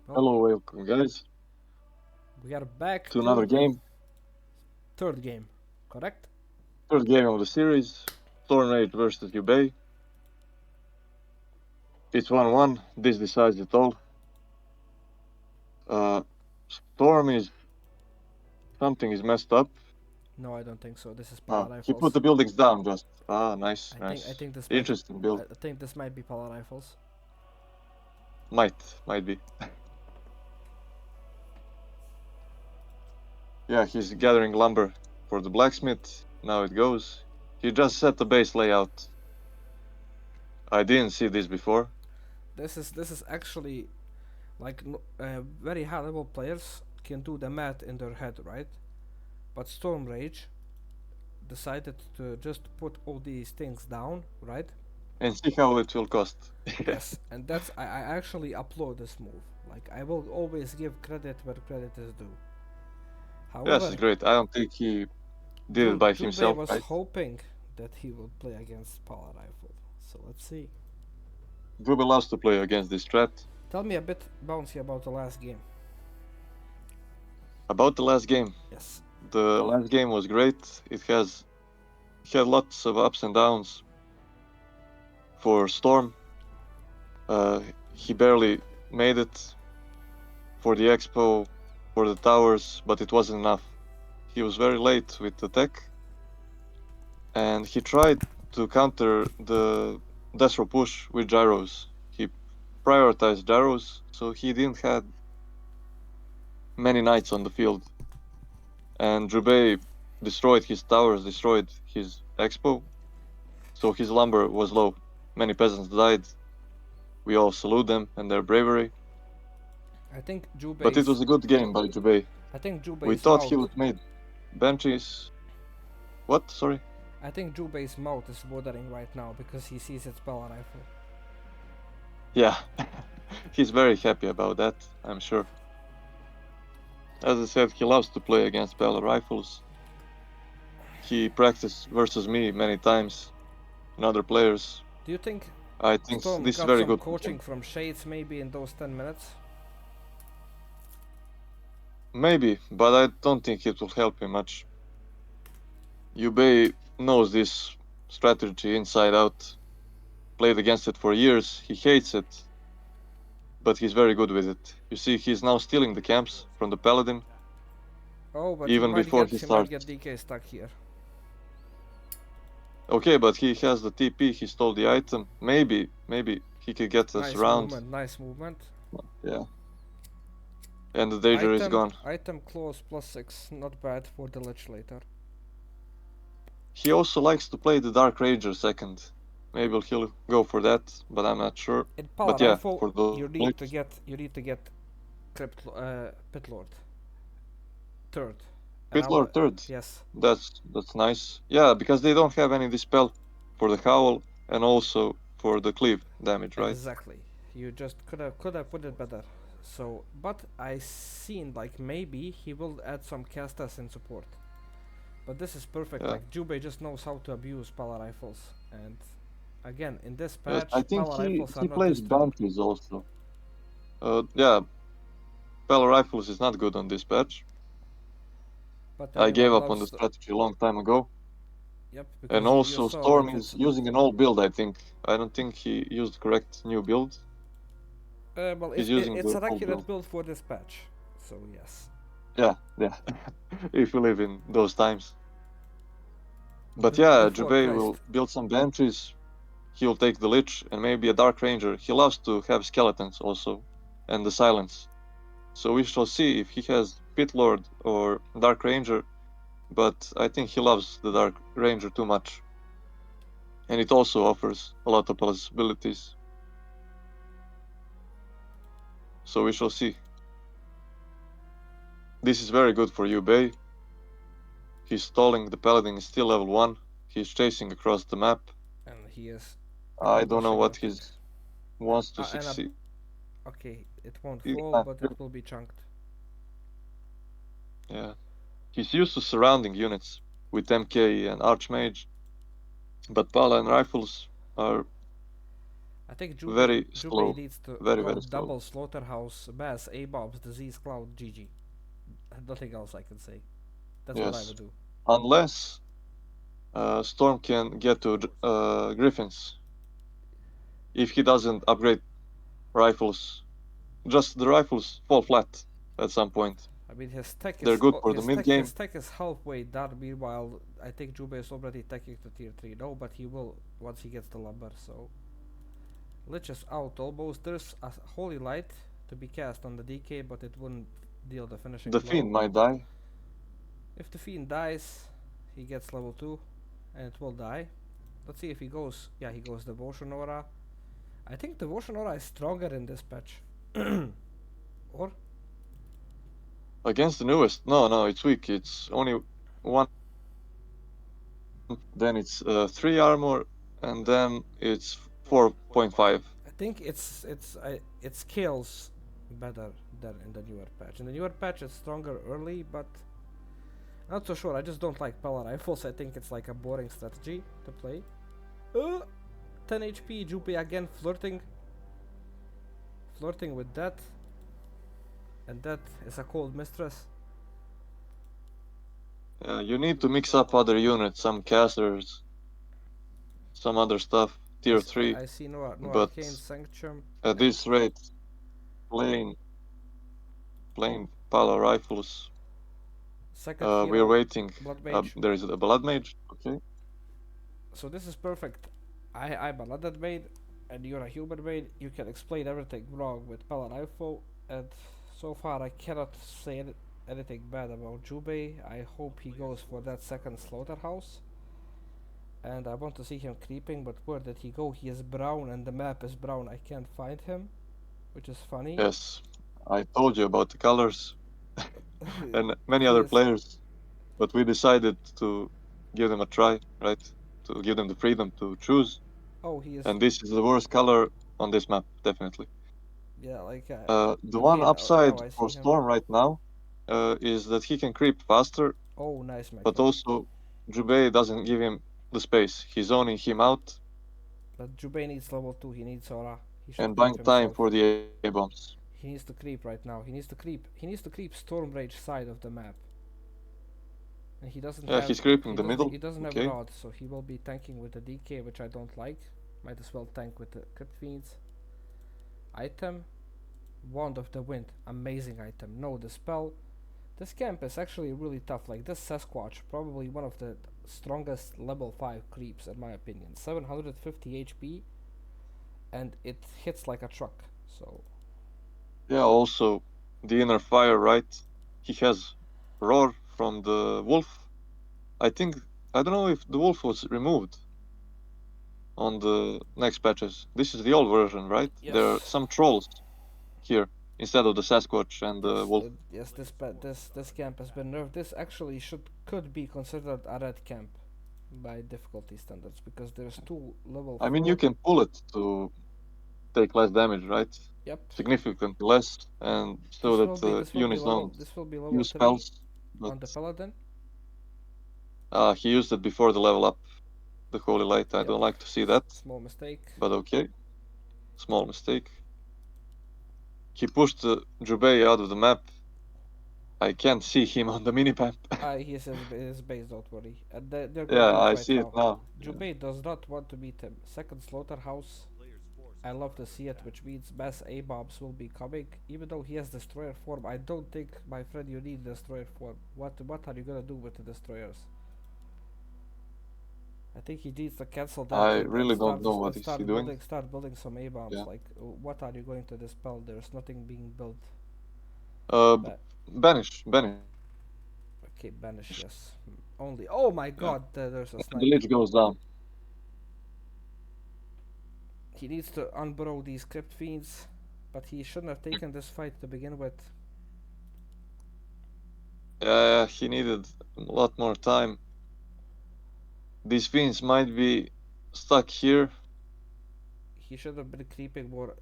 Well, Hello, welcome guys we are back to another to game, third game, correct? third game of the series, Stormrage versus Jubei. It's 1-1, this decides it all. Uh, Storm is, something is messed up. No, I don't think so. This is Pala He put Rifles. the buildings down just. Nice, I nice. think this might Interesting build. I think this might be Pala Rifles. Might be. Yeah, he's gathering lumber for the blacksmith. Now it goes. He just set the base layout. I didn't see this before. This is actually like very high level players can do the math in their head, right? But Stormrage decided to just put all these things down, right? And see how it will cost. Yes, and I actually applaud this move. Like I will always give credit where credit is due. Yes, it's However, great. I don't think he did it by Jubei himself, was right? hoping that he would play against Pala Rifle. So let's see. Jubei loves to play against this strat. Tell me a bit, Bouncy, about the last game. About the last game, Yes. the last game was great. It had lots of ups and downs for Storm. He barely made it for the expo, for the towers, but it wasn't enough. He was very late with the tech, and he tried to counter the Destro push with gyros. He prioritized gyros, so he didn't have many knights on the field. And Jubei destroyed his towers, destroyed his expo, so his lumber was low. Many peasants died. We all salute them and their bravery. I think But it Jubei's was a good game by Jubei. I think We Jubei's thought he mouth would make benches. What? Sorry? I think Jubei's mouth is watering right now because he sees it's Pala Rifle. Yeah. He's very happy about that, I'm sure. As I said, he loves to play against Bella rifles. He practiced versus me many times and other players. Do you think I think Storm this is got very some good for coaching him. from Shades maybe in those 10 minutes? Maybe, but I don't think it will help him much. Yubei knows this strategy inside out. Played against it for years. He hates it, but he's very good with it. You see, he's now stealing the camps from the paladin Oh, but even before he he might starts. get DK stuck here. Okay, but he has the TP. He stole the item. Maybe he could get us Nice around. movement, nice movement. Yeah, and the danger is gone. Item clause +6, not bad for the lich later. He also likes to play the Dark Ranger second. Maybe he'll go for that, but I'm not sure. In Pala But yeah, Rifle, for the Lich, you need to get Pit Lord third, and Pit Lord third. yes, That's nice. Yeah, because they don't have any dispel for the Howl and also for the cleave damage, right? exactly. You just could have put it better. So, but I seen like maybe he will add some castas in support. But this is perfect. Yeah. Like Jubei just knows how to abuse Pala Rifles, and again in this Yes, patch, I think Pala he Rifles are he not plays destroyed. bounties also. Yeah, Pale Rifles is not good on this patch. But I gave everyone up on the loves the strategy a long time ago. yep And because you also saw Storm that is it's using an old build, I think. I don't think he used correct new build. well He's using it's the an old accurate build. build for this patch. So yes, Yeah. If you live in those times. But yeah, before Jubei will Christ. build some benches. He'll take the Lich and maybe a Dark Ranger. He loves to have skeletons also. And the Silence. So we shall see if he has Pit Lord or Dark Ranger. But I think he loves the Dark Ranger too much. And it also offers a lot of possibilities. So we shall see. This is very good for Yubei. He's stalling, the paladin is still level 1. He's chasing across the map. And he is I don't know accomplishing what nothing. he wants to And succeed. okay, it won't fall, but it will be chunked. Yeah. He's used to surrounding units with MK and Archmage, but Pala and Rifles are I think very Jubei slow, needs to very go slow. double Slaughterhouse, Bass, A-Bobs, Disease, Cloud, GG. Nothing else I can say. That's what I Yes, would do. unless Storm can get to Griffins. If he doesn't upgrade rifles, just the rifles fall flat at some point. I mean, his tech They're is good for the mid his game. tech is halfway done. Meanwhile, I think Jubei is already teching to tier 3. No, but he will once he gets the lumber. So Lich is out almost. There's a holy light to be cast on the DK, but it wouldn't deal the finishing The blow. Fiend might die. If the Fiend dies, he gets level 2, and it will die. Let's see if he goes. Yeah, he goes Devotion Aura. I think Devotion Aura is stronger in this patch. Or Against the newest. No, it's weak. It's only 1. Then it's 3 armor, and then it's 4.5. I think it scales better than in the newer patch. In the newer patch, it's stronger early, but not so sure. I just don't like Pella rifles. I think it's like a boring strategy to play. 10 HP, Jubei again flirting with that, and that is a cold mistress. You need to mix up other units, some casters, some other stuff, tier 3. I see no But arcane sanctum. at this rate, plain Pala rifles. Second We are hero, waiting. Blood Mage. There is a Blood Mage. Okay. So this is perfect. I'm a Blood Maid, and you're a human maid. You can explain everything wrong with Pella rifle, and so far I cannot say anything bad about Jubei. I hope he goes for that second slaughterhouse. And I want to see him creeping, but where did he go? He is brown and the map is brown. I can't find him, which is funny. Yes, I told you about the colors and many He other is. players, but we decided to give them a try, right? To give them the freedom to choose. Oh, he is. And this is the worst color on this map, definitely. Yeah, like. The one Okay, now upside I see for him. Storm right now is that he can creep faster, Oh, nice, but Mecca. also Jubei doesn't give him the space. He's zoning him out But Jubei needs level 2. He needs Aura. He should and creep buying time himself. for the A-bombs. He needs to creep right now. He needs to creep. He needs to creep Stormrage side of the map. And he doesn't Yeah, have. he's creeping the middle. He doesn't have Okay. Rod, so he will be tanking with the DK, which I don't like. Might as well tank with the Crypt Fiends. Item. Wand of the Wind. Amazing item. No, the spell. This camp is actually really tough. Like this Sasquatch, probably one of the strongest level 5 creeps in my opinion. 750 HP, and it hits like a truck. So Yeah, also the inner fire, right? He has roar from the wolf. I think I don't know if the wolf was removed on the next patches. This is the old version, right? There are yes, some trolls here instead of the Sasquatch and the wolf. yes, this camp has been nerfed. This actually could be considered a red camp by difficulty standards because there's two level I mean, you 4. can pull it to take less damage, right? Yep. Significantly less, and so that units don't This will be level use 3 spells. But on the paladin. he used it before the level up, the Holy Light. I Yep. don't like to see that, Small mistake. but okay. Small mistake. He pushed Jubei out of the map. I can't see him on the minimap. He is his base, don't worry. And they're gonna Yeah, do it I right see it now. now. Yeah. Jubei does not want to beat him. Second slaughterhouse. I love to see it, which means mass A-bombs will be coming. Even though he has destroyer form, I don't think, my friend, you need destroyer form. What are you gonna do with the destroyers? I think he needs to cancel that I and really don't know what is he doing. start building some A-bombs. Yeah. Like, what are you going to dispel? There's nothing being built. Banish. Okay, banish, yes. Only. Oh my Yeah. god, there's a The snipe. Lich goes down. He needs to unburrow these Crypt Fiends, but he shouldn't have taken this fight to begin with. Yeah, he needed a lot more time. These fiends might be stuck here. He should have been creeping more.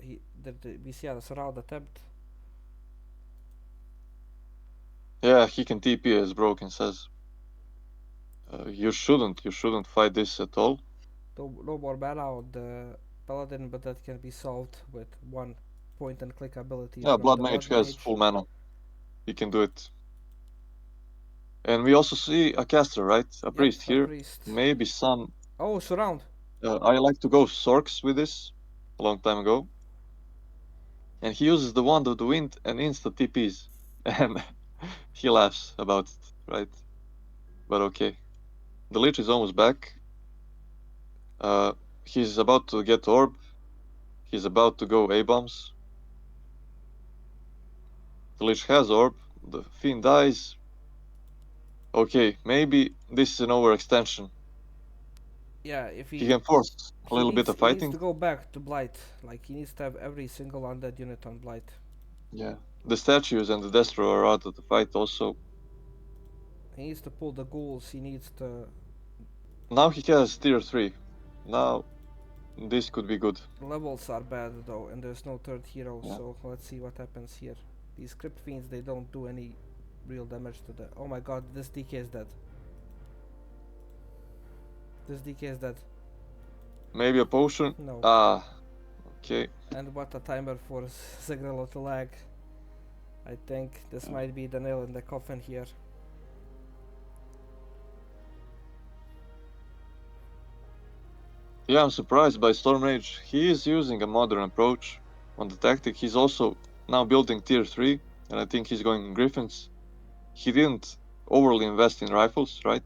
We see a surround attempt. Yeah, he can TP as Broken says. You shouldn't fight this at all. No more mana on the Paladin, but that can be solved with one point and click ability Yeah, from Blood the Mage Blood has Mage. full mana. He can do it. And we also see a caster, right? A priest A here. priest. Maybe some. Oh, surround. I like to go Sorks with this a long time ago. And he uses the Wand of the Wind and insta TPs. And he laughs about it, right? But okay. The Lich is almost back. He's about to get Orb. He's about to go A-bombs. The Lich has Orb. The Fiend dies. Okay, maybe this is an overextension. Yeah, if He can force a little bit of he needs fighting. to go back to Blight. Like he needs to have every single undead unit on Blight. Yeah. The statues and the Destro are out of the fight also. He needs to pull the ghouls. He needs to. Now he has tier 3. Now this could be good. Levels are bad though, and there's no third hero. Yeah. So let's see what happens here. These Crypt Fiends, they don't do any real damage to the. Oh my god, this DK is dead. This DK is dead. Maybe a potion? No. Ah, okay. And what a timer for Zagrelo to lag. I think this might be the nail in the coffin here. Yeah, I'm surprised by Stormrage. He is using a modern approach on the tactic. He's also now building tier 3, and I think he's going Griffins. He didn't overly invest in rifles, right?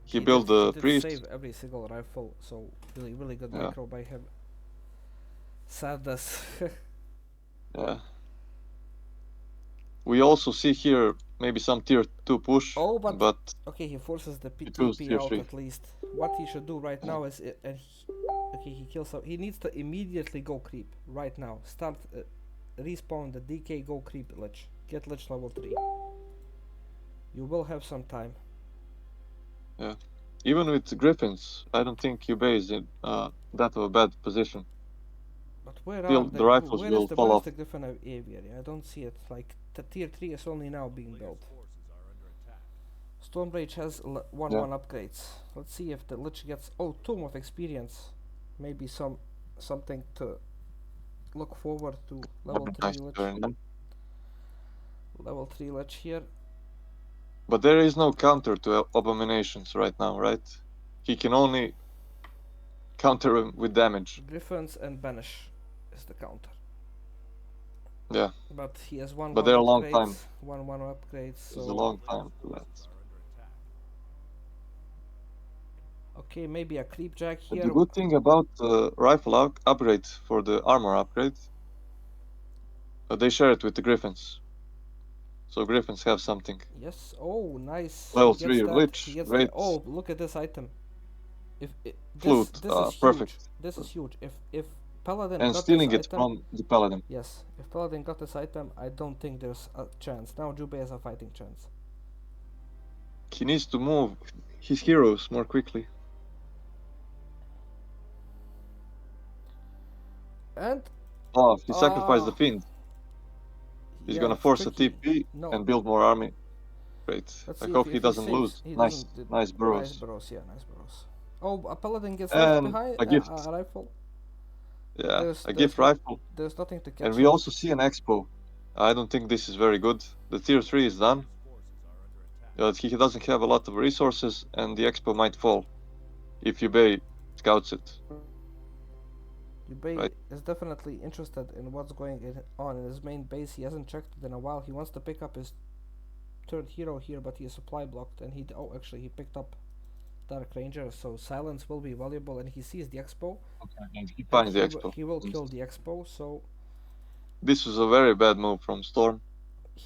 He built the He did priest. save every single rifle, so really good Yeah. micro by him. Sadness. Yeah. We also see here maybe some tier 2 push, Oh, but okay, he forces the he chose TP tier out 3. at least. What he should do right now is, okay, he kills. He needs to immediately go creep right now. Start respawn the DK. Go creep Lich. Get Lich level 3. You will have some time. Yeah. Even with Griffins, I don't think Jubei is in that of a bad position. But where Still, are the rifles where will fall is off. the Griffin Aviary? I don't see it. Like the tier 3 is only now being built. Stormrage has 1-1 upgrades. Let's see if the Lich gets. Oh, Tomb of Experience. Maybe something to look forward to. Level 3 Nice Lich. turn, yeah. Level 3 Lich here. But there is no counter to Abominations right now, right? He can only counter him with damage. Griffins and Banish is the counter. Yeah, But he has 1-1 but they're a long time. upgrades. 1-1 upgrades. So It's a long time for that. okay, maybe a creep jack But here. the good thing about the rifle upgrade for the armor upgrade, they share it with the Griffins. So Griffins have something. Yes. Oh, nice. Level He 3 gets that. Lich, He gets great. oh, look at this item. If Flute, this is perfect. huge. This is huge. If Paladin And got stealing this it item, from the Paladin. yes. If Paladin got this item, I don't think there's a chance. Now Jubei has a fighting chance. He needs to move his heroes more quickly. And Oh, he sacrificed the Fiend. He's yeah, gonna it's force a tricky. TP No. and build more army. Great. Let's I see hope if he doesn't saves. lose. He Nice, doesn't. nice burrows. Nice burrows. Yeah, nice burrows. Oh, a Paladin gets left And behind. a gift. A rifle. Yeah, a gift rifle. There's nothing to catch And we him. also see an expo. I don't think this is very good. The tier 3 is done. He doesn't have a lot of resources, and the expo might fall if Jubei scouts it. Jubei Right. is definitely interested in what's going on in his main base. He hasn't checked it in a while. He wants to pick up his third hero here, but he is supply blocked, and actually he picked up Dark Ranger, so silence will be valuable, and he sees the expo. And he finds the expo. He will kill the expo, so this was a very bad move from Storm.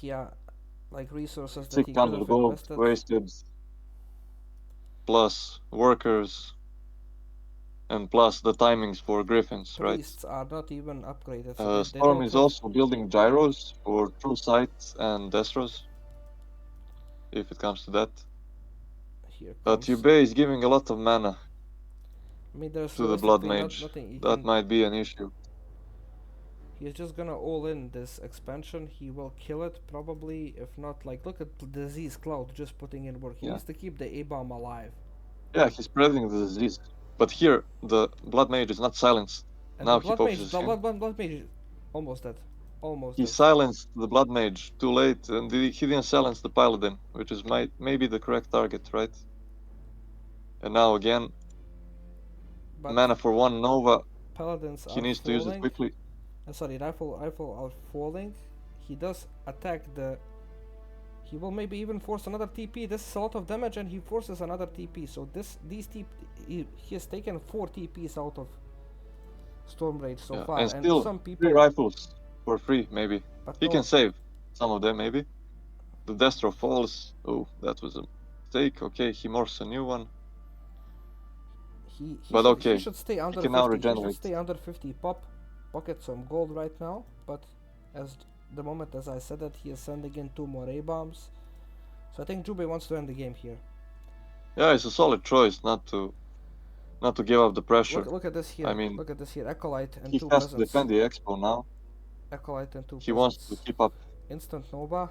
Yeah, like resources that he could 600 have gold invested. wasted, plus workers, and plus the timings for Griffins, right? Priests are not even upgraded. So Storm is also building gyros for True Sight and Destros, if it comes to that. But Jubei is giving a lot of mana to the Blood Mage. That might be an issue. He's just gonna all in this expansion. He will kill it probably. If not, like, look at the disease cloud just putting in work. He needs to keep the A-bomb alive. Yeah, he's spreading the disease. But here, the Blood Mage is not silenced. And Now the he blood mage, focuses him. blood mage, is almost dead. Almost He dead. silenced the Blood Mage too late, and he didn't silence the Paladin, which is maybe the correct target, right? And now again, But mana for 1 Nova. paladins He are needs to use it falling. quickly. Sorry, rifle are falling. He does attack the. He will maybe even force another TP. This is a lot of damage, and he forces another TP. So these TP, he has taken 4 TPs out of Stormrage so Yeah, far, and and still some 3 people. rifles for free, maybe. But He can no, save some of them, maybe. The Destro falls. Oh, that was a mistake. Okay, he morphs a new one. But he okay, should stay he under can now 50. He should regenerate. stay under 50. Pocket some gold right now. But as the moment as I said that, he is sending in 2 more A bombs. So I think Jubei wants to end the game here. Yeah, it's a solid choice not to give up the pressure. Look at this here. I mean, Look at this here. Acolyte and he 2 has to peasants. defend the Expo now. Acolyte and 2 He wants to peasants. keep up. Instant Nova.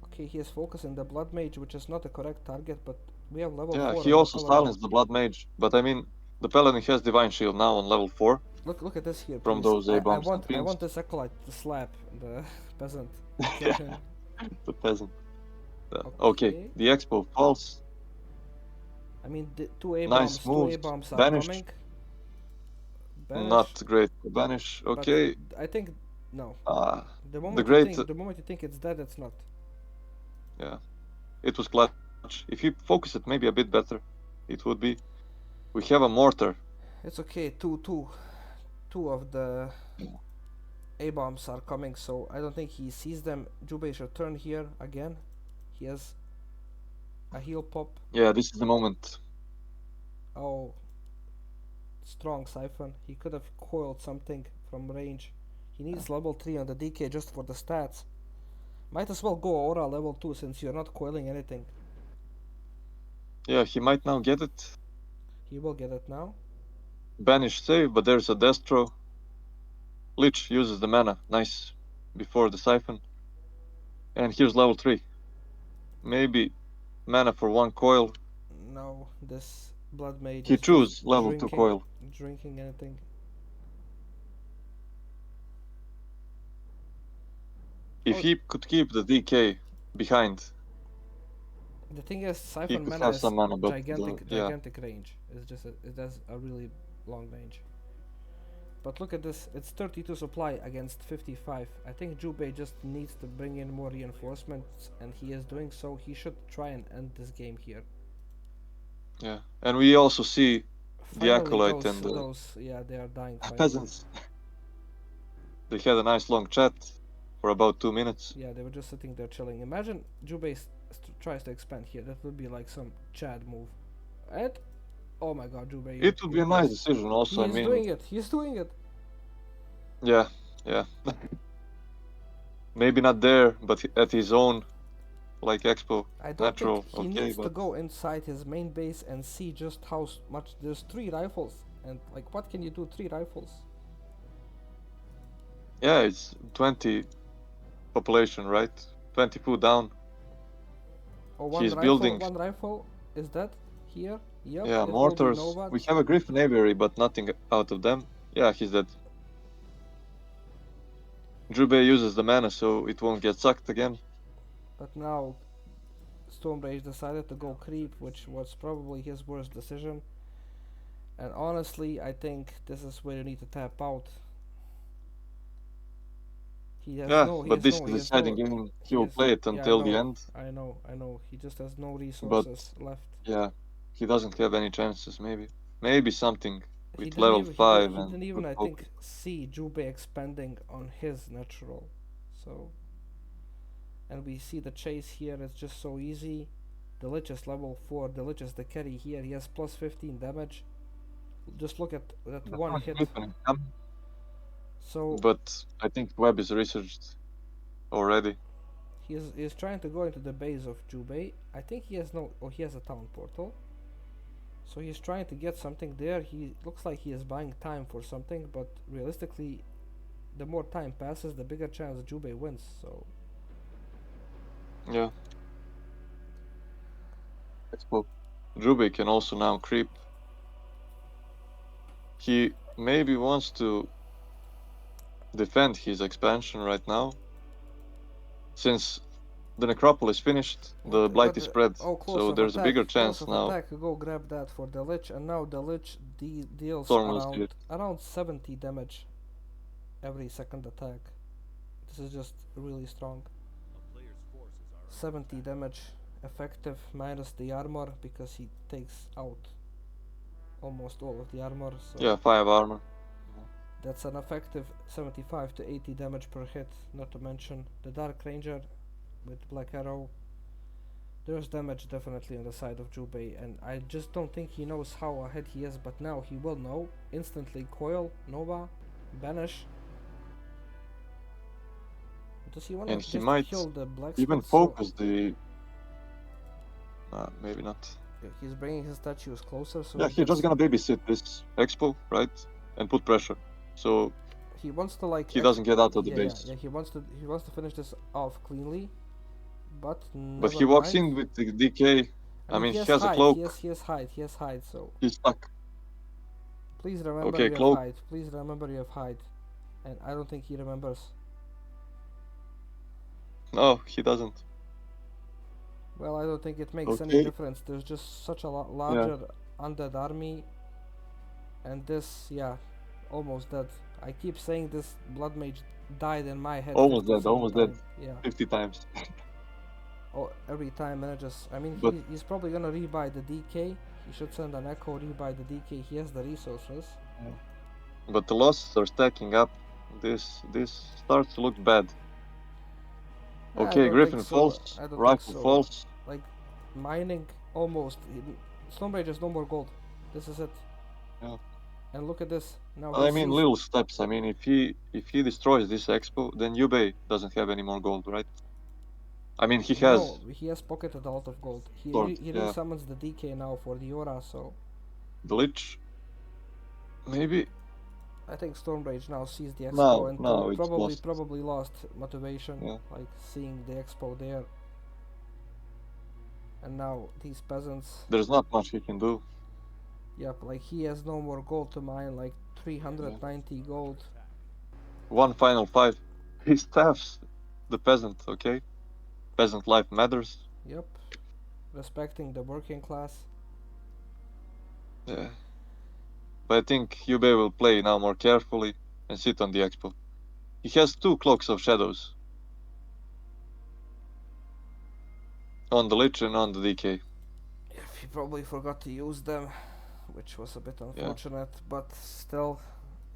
Okay, he is focusing the Blood Mage, which is not the correct target, but we have level 4 Yeah, on he the also Paladin. silenced the Blood Mage. But I mean, the Paladin has Divine Shield now on level 4 Look at this here, from please. those I A-bombs and want pins. this Acolyte to slap the peasant. Kill Yeah, him. the peasant. Okay, Okay. the Expo falls. I mean, the 2 A Nice bombs. 2 moves. A bombs are Banish. coming. Banish. Not great to banish. But Okay. I think no. Ah, The the moment great. the moment you think it's dead, it's not. Yeah, it was clutch. If you focus it maybe a bit better, it would be. We have a mortar. It's okay. Two of the A bombs are coming, so I don't think he sees them. Jubei should turn here again. He has a heal pop. Yeah, this is the moment. Oh, strong siphon. He could have coiled something from range. He needs level 3 on the DK just for the stats. Might as well go Aura level 2 since you're not coiling anything. Yeah, he might now get it. He will get it now. Banish save, but there's a Destro. Lich uses the mana. Nice. Before the siphon. And here's level 3. Maybe mana for 1 coil. No, this Blood Mage He is just choose level 2 coil. drinking anything. If Oh. he could keep the DK behind, The thing is, he Siphon could mana have is some mana, but gigantic range. It's just it has a really long range. But look at this, it's 32 supply against 55. I think Jubei just needs to bring in more reinforcements, and he is doing so. He should try and end this game here. yeah. And we also see the Finally, Acolyte and the those, yeah, they are dying finally. peasants. They had a nice long chat for about 2 minutes. Yeah, they were just sitting there chilling. Imagine Jubei tries to expand here. That would be like some Chad move. And oh my god, Jubei. It would be a nice decision also, I He's mean. doing it. He's doing it. Yeah, yeah. Maybe not there, but at his own, like Expo, I don't natural. think he Okay, needs to but go inside his main base and see just how much. There's 3 rifles, and like, what can you do? 3 rifles. yeah, it's 20 population, right? 20 food down. Oh, one He's rifle. building. One rifle. Is that here? Yep. Yeah, it will be mortars. Nova. We have a Griffin Aviary, but nothing out of them. Yeah, he's dead. Jubei uses the mana, so it won't get sucked again. But now, Stormrage decided to go creep, which was probably his worst decision. And honestly, I think this is where you need to tap out. He has Yeah, no. He but has this no. is He the has no. deciding game. He He will has, play it yeah, I until the know. end. I know. He just has no But resources left. yeah, he doesn't have any chances. Maybe something He with didn't level even. 5 He and didn't even. good I think focus. see Jubei expanding on his natural. So. And we see the chase here. It's just so easy. The Lich is level 4. The Lich is the carry here. He has plus 15 damage. Just look at that The one first hit. Griffin is coming, So but I think Web is researched already. he is trying to go into the base of Jubei. I think he has no. Oh, he has a town portal. So he's trying to get something there. He looks like he is buying time for something, but realistically, the more time passes, the bigger chance Jubei wins. So Yeah. Expo. Jubei can also now creep. He maybe wants to defend his expansion right now, since the necropolis finished, the blight is spread, Oh, close so of there's a attack. bigger Close chance of now. attack. Go grab that for the lich, and now the lich deals Storm will see it. around 70 damage every second attack. This is just really strong. 70 damage effective minus the armor because he takes out almost all of the armor. So Yeah, 5 armor. that's an effective 75 to 80 damage per hit. Not to mention the Dark Ranger with Black Arrow. There's damage definitely on the side of Jubei, and I just don't think he knows how ahead he is, but now he will know. Instantly coil, Nova, banish. Does he want And to he just might kill the blacksmith? even focus the... maybe not. He's bringing his statues closer, so Yeah, he he's just gets... gonna babysit this expo, right? And put pressure. So He wants to like... he doesn't get out of the yeah, base. yeah, he wants to finish this off cleanly, but But never he walks mind. in with the DK. I mean, he he has a height, cloak. he has height, so... He's stuck. Please remember Okay, you have cloak. height. Please remember you have height. And I don't think he remembers. No, he doesn't. Well, I don't think it makes any Okay. difference. There's just such a larger undead army. And this, yeah, almost dead. I keep saying this blood mage died in my head. Almost 50 dead, some almost dead. time. Yeah. 50 times. Oh, every time manages. I mean, But he's probably gonna rebuy the DK. He should send an echo, rebuy the DK. He has the resources. but the losses are stacking up. This starts to look bad. I Okay, don't Griffin think so. falls. I don't think Rifle so. falls. Like, mining almost. Stormrage has no more gold. This is it. Yeah. And look at this. Now But he I mean, sees... little steps. I mean, if he destroys this expo, then Jubei doesn't have any more gold, right? I mean, he has. No, he has pocketed a lot of gold. He Yeah. resummons the DK now for the aura, so... The Lich. Maybe. I think Stormrage now sees the expo No, and no, it's lost. probably lost motivation, Yeah. like seeing the expo there. And now these peasants... There's not much he can do. Yep, like he has no more gold to mine, like 390 gold. One final fight. He staffs the peasant, okay? Peasant life matters. Yep. Respecting the working class. Yeah. But I think Jubei will play now more carefully and sit on the expo. He has 2 cloaks of shadows. On the Lich and on the DK. He probably forgot to use them, which was a bit unfortunate, but still,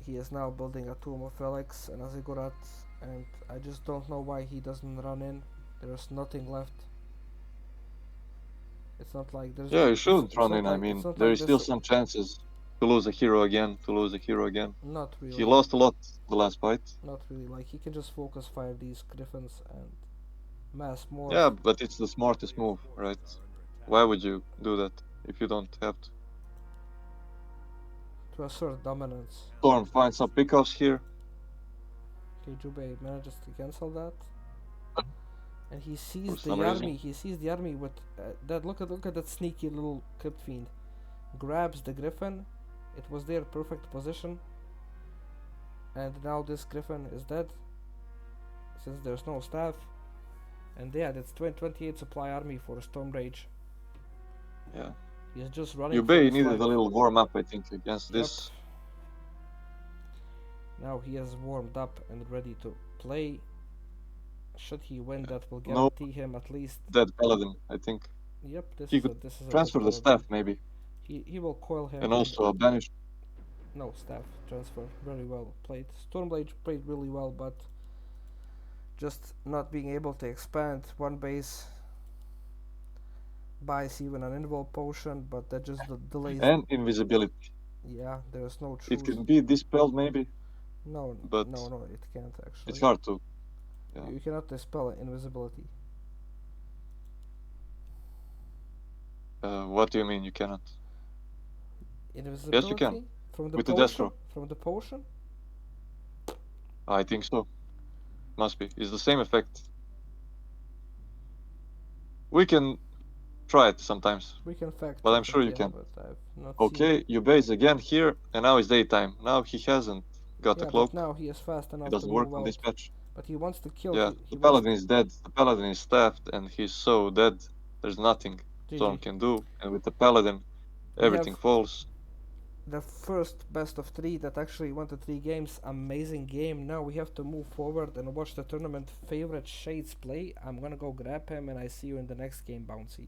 he is now building a Tomb of Relics and a Ziggurat, and I just don't know why he doesn't run in. There's nothing left. It's not like there's... Yeah, you shouldn't it's run not in. I like- mean, it's not there like is still this- some chances to lose a hero again, Not really. He lost a lot the last fight. Not really. Like, he can just focus fire these griffins and mass more. Yeah, but it's the smartest move, right? Why would you do that if you don't have to? To assert dominance. Storm finds some pickoffs here. Okay, Jubei manages to cancel that. And he sees For the some reason. army. He sees the army with that. Look at that sneaky little crypt fiend. Grabs the griffin. It was their perfect position. And now this griffin is dead. Since there's no staff. And yeah, that's 28 supply army for Stormrage. Yeah. He's just running. Jubei needed a little warm up, I think, against this. Now he has warmed up and ready to play. Should he win, that will guarantee him at least. Dead paladin, I think. Yep, this He is could this is transfer a the dead staff, paladin. maybe. He will coil him. And also a banish. No, staff transfer. Very well played. Stormblade played really well, but just not being able to expand one base buys even an invul potion, but that just delays. And invisibility. Yeah, there's no truth. It can be dispelled, maybe. No, but no, it can't actually. It's hard to. Yeah. You cannot dispel invisibility. What do you mean you cannot? Invisibility? Yes, you can. From the With the potion? Destro. From the potion? I think so. Must be. It's the same effect. We can try it sometimes, We can fact but check I'm sure it, you yeah, can. but I've not seen it. Okay, Jubei is again here, and now it's daytime. Now he hasn't got a Yeah, but cloak. now he is fast He enough to doesn't work move on this out. patch. But he wants to kill. Yeah, He the wants paladin is dead. The paladin is staffed, and he's so dead. There's nothing Storm GG. can do, and with the paladin, We everything have falls. the first best of 3 that actually went to 3 games. Amazing game. Now we have to move forward and watch the tournament favorite Shades play. I'm gonna go grab him, and I see you in the next game, Bouncy.